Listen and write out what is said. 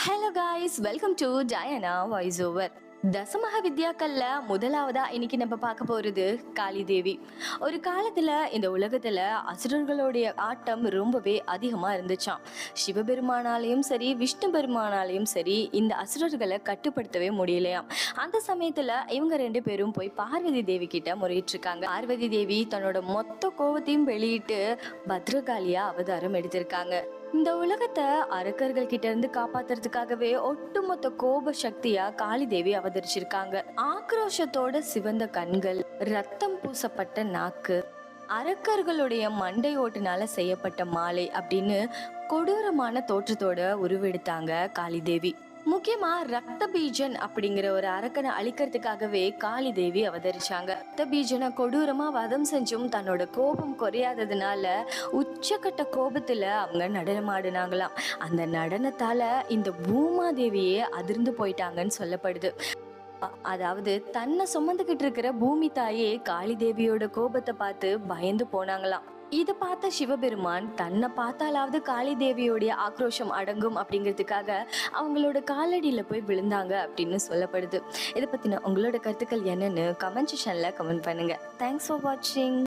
Hello guys, welcome to Diana voice over. தசமக வித்யாக்கள்ல முதலாவதா இன்னைக்கு நம்ம பார்க்க போறது காளி தேவி. ஒரு காலத்துல இந்த உலகத்துல அசுரர்களுடைய ஆட்டம் ரொம்பவே அதிகமா இருந்துச்சாம். சிவபெருமானாலையும் சரி விஷ்ணு பெருமானாலையும் சரி இந்த அசுரர்களை கட்டுப்படுத்தவே முடியலையாம். அந்த சமயத்துல இவங்க ரெண்டு பேரும் போய் பார்வதி தேவி கிட்ட முறையிட்டு இருக்காங்க. பார்வதி தேவி தன்னோட மொத்த கோவத்தையும் வெளியிட்டு பத்ரகாளியா அவதாரம் எடுத்திருக்காங்க. இந்த உலகத்தை அரக்கர்கள் கிட்ட இருந்து காப்பாத்துறதுக்காகவே ஒட்டுமொத்த கோப சக்தியா காளி தேவி அவதரிச்சிருக்காங்க. ஆக்ரோஷத்தோட சிவந்த கண்கள், ரத்தம் பூசப்பட்ட நாக்கு, அரக்கர்களுடைய மண்டை ஓட்டுனால செய்யப்பட்ட மாலை அப்படின்னு கொடூரமான தோற்றத்தோட உருவெடுத்தாங்க காளி தேவி. முக்கியமா ரத்த பீஜன் அப்படிங்கிற ஒரு அரக்கனை அழிக்கிறதுக்காகவே காளி தேவி அவதரிச்சாங்க. ரத்த பீஜனை கொடூரமா வதம் செஞ்சும் தன்னோட கோபம் குறையாததுனால உச்சக்கட்ட கோபத்துல அவங்க நடனமாடினாங்களாம். அந்த நடனத்தால இந்த பூமாதேவியே அதிர்ந்து போயிட்டாங்கன்னு சொல்லப்படுது. அதாவது தன்னை சுமந்துகிட்டு இருக்கிற பூமி தாயே காளி தேவியோட கோபத்தை பார்த்து பயந்து போனாங்களாம். இதை பார்த்த சிவபெருமான் தன்னை பார்த்தாலாவது காளி தேவியோடைய ஆக்ரோஷம் அடங்கும் அப்படிங்கிறதுக்காக அவங்களோட காலடியில போய் விழுந்தாங்க அப்படின்னு சொல்லப்படுது. இதை பத்தின உங்களோட கருத்துக்கள் என்னன்னு கமெண்ட் செக்ஷன்ல கமெண்ட் பண்ணுங்க. தேங்க்ஸ் ஃபார் வாட்சிங்.